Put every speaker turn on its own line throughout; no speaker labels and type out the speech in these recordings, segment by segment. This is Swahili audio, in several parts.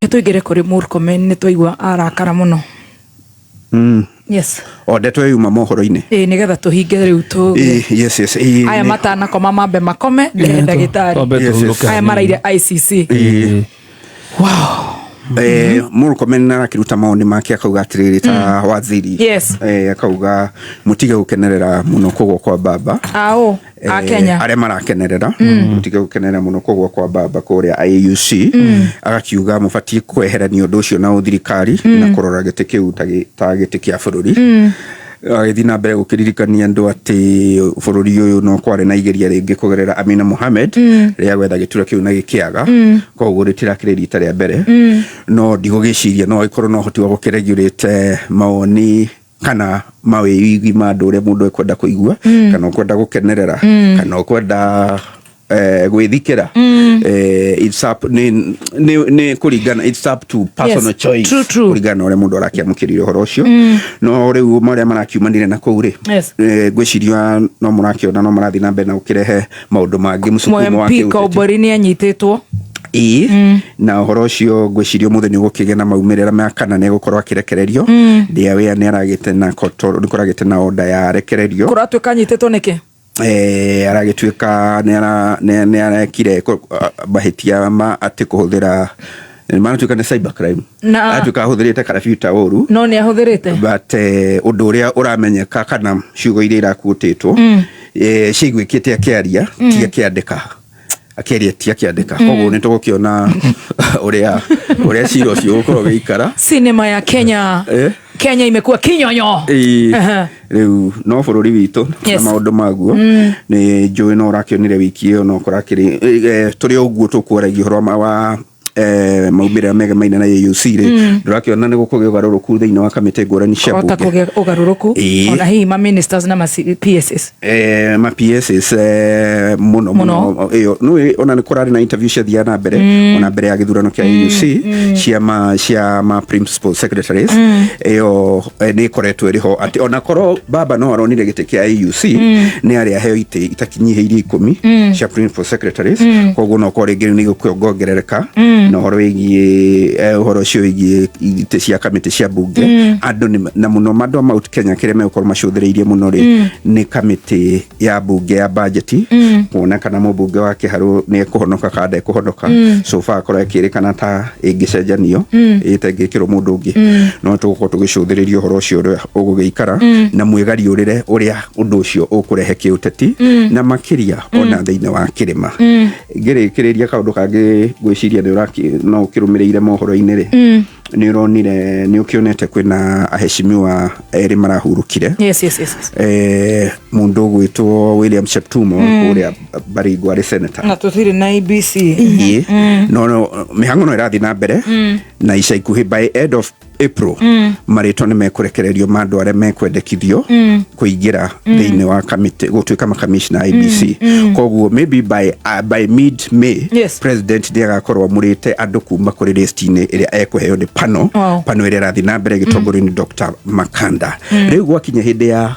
Tuigire kuri Murkomen ni twaigua arakara muno. Yes.
Ndetwe yuma mohoro-ini.
Nigetha tuhinge riu tu.
Yes.
Aya matana koma mambe makome ndagitari. Aya maraire ICC. Wow.
Murkomen arakiruta maoni make akauga atiriri ta waziri.
Yes.
Akauga mutige gukenerera muno kugwo kwa baba.
A Kenya
aria marakenerera mutige gukenerera muno kugwo kwa baba kuria IUC. Agakiuga mubatie kweherania undu ucio na thirikari na kurora gite kiu ta gite kia bururi. Agithii na mbere gukiririkania andu ati bururi uyu no kware na igeria ringi kugerera Amina Mohamed ria gwetha gitura kiu na gikiaga koguo ritirakire rita ria mbere no ndigugiciria no ikorwo no hoti wa gukiregulate maoni kana mawigi mandu ria mundu ekwenda kuigua kana ukwenda gukenerera kana ukwenda gwithikira it's up ni kuringana it's up to personal choice kuringana ore mundu arakiamukirira horo ucio no riu maria marakiumanire na kuu ri gwiciria no murakiona no marathi na mbere na ukirehe maundu mangi musukumo wake
Kobori ni anyititwo
na horo ucio gwiciria muthenya gukigia na maumirira ma kana ne gukorwa akirekererio ndia we ni aragite na kotor ni kuragite na order ya rekererio
kuratuika anyititwo niki
aragituika ne arekire bahitia ma ati kuhuthira manatuika ni cyber crime atuika huthirite computer oru
no ni ahuthirite
but undu uria uramenyeka kana ciugo iria irakutitwo cigwikite akiaria ti akiandika akeria ti akiandika koguo ni tugukiona uria ciro cio gukorwo gikara
cinema ya Kenya Kenya imekuwa kinyonyo
riu no bururi witu na maundu maguo ni njui no rakionire wiki iyo no kurakiri turi uguo tukwaragia horo wa maumira mega maina na UC ri ndurakiona ni gukugia ugaruruku thiini wa kamite ngurani cia bunge
kugia ugaruruku ona hi ma ministers na ma PSS
ma PSS muno iyo no ona ni kurari na interview cia thia na mbere ona mbere ya githurano kia UC cia ma principal secretaries iyo ni koretwe riho ati ona koro baba no aronire gite kia UC ni ari aheo ite itakinyihirie 10 cia principal secretaries koguo no kore ngiri ni gukongerereka no horo igie horo cio igie ite cia kamite cia bunge andu na muno mandu Mount Kenya kireme ukorwo macuthiriirie muno ri ni kamite ya bunge ya budget kuona kana mubunge wa Kiharu ni kuhonoka kada kuhonoka so far kora kirikana ta ingicenjanio itengikirwo mundu ungi no tugukorwo tugicuthiriirie horo cio ugugiikara na mwigari urire uria undu ucio ukurehe kiuteti na makiria ona thiini wa kirima ngirikiriria kaundu kangi gwiciria ni no ukirumirire mohoro-ini ri ni uronire ni ukionete kwina aheshimiwa eri marahurukire
yes
mundu gwitwo William Cheptumo uria Baringo ari senator
na tutiri na IBC
no mihango no irathi na mbere na ica ikuhi by end of April marito ni mekurekererio mandu are mekwendekithio kuingira thiini wa kamite gutuika makamishna IBC koguo maybe by mid May president ni agakorwo murite andu kuma kuri list-ini iria ekuheo ni pano iria rathi na mbere gitongoro ni Dr. Makanda riu gwakinya hindi ya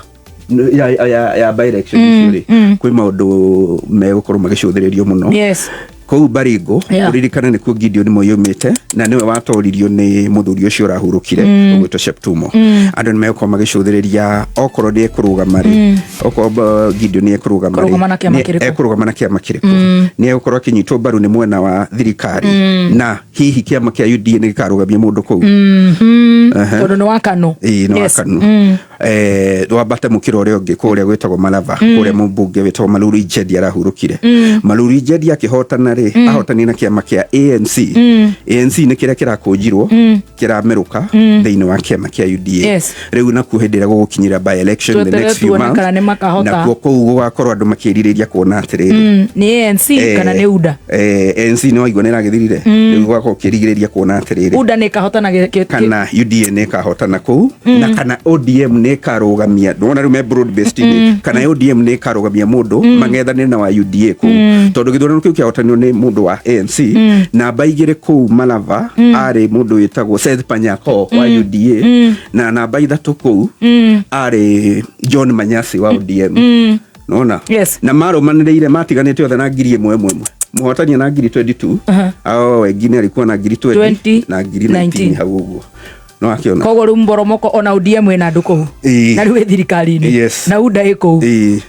by election ri kwi maundu megukorwo magicuthiririo muno kou Baringo uririkana ni ku Gideon Moyumite na niwe watoririo ni muthuri ucio urahurukire ugwitwo Cheptumo andu ni meko magicuthiriria okorwo ni ekurugamari okorwo Gideon ni ekurugamari ekurugamana kiama kiriku ni egukorwo kinyitwo mbaru ni mwena wa thirikari na hihi kiama kia UDA ni gikarugamia mundu kou
tondu ni wakanu
ni wakanu wabate mukiro uri ungi kuria gwitagwo Malava kuria mubunge witagwo Malulu Ijedi arahurukire Malulu Ijedi akihotana ahotani na kiama kia ANC ni kiria kirakunjirwo kirameruka thiini wa kiama kia UDA riu na kuhindira gukinyira by election the next few months na kuo gugakorwo andu makiririria kuona atiriri
ni ANC kana ni UDA
ANC ni waigua ni ragithirire riu gugakorwo kirigiriria kuona atiriri
UDA ni kahotana
kana UDA ni kahotana kuu na kana ODM ni karugamia ndona riu me broad based kana ODM ni karugamia mundu mangethanire na wa UDA kuu tondu githurano kiu kiahotanio ni mundu wa ANC na baigire ku Malava ari mundu witagwo Seth Panyako wa UDA na namba ithatu ku ari John Manyasi wa ODM nona na marumanire matiganite othe na ngiri 1 muhotani na ngiri 22 au wengine alikuwa na ngiri 20 na ngiri 19 hau uguo no akiona
kogo rumboromoko ona ODM ena nduko na riu thirikari-ini na unda iko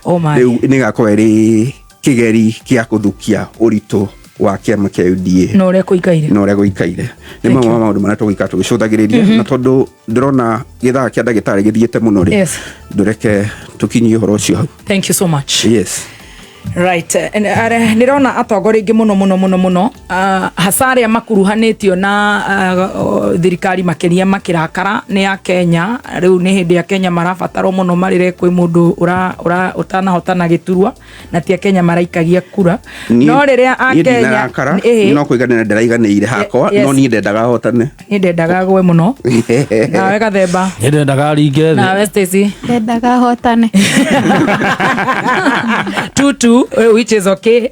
oh my riu ni gakwa ri kigeri kia kuthukia urito wa kiama kia UDA
no ria guikaire
ni mamwe maundu maria tugika tugicuthagiriria na tondu ndirona githaa kia ndagitari githiete muno ri ndureke tukinyie horo ucio hau.
Thank you so much.
Yes.
Right. Nirona atongori ingi muno hasari makuruhanitio na thirikari makiria makirakara ni ya Kenya. Riu ni hindi ya Kenya marabataro muno marire kwi mundu utanahotana giturwa na tia Kenya maraikagia kura no riria a Kenya
no kuigana ndiraiganire hakwa no ni ndendaga hotane
ni ndendaga gwe muno nawe Gathemba
ni ndendaga ringe
nawe Stacy
ndendaga hotane
tutu which is okay.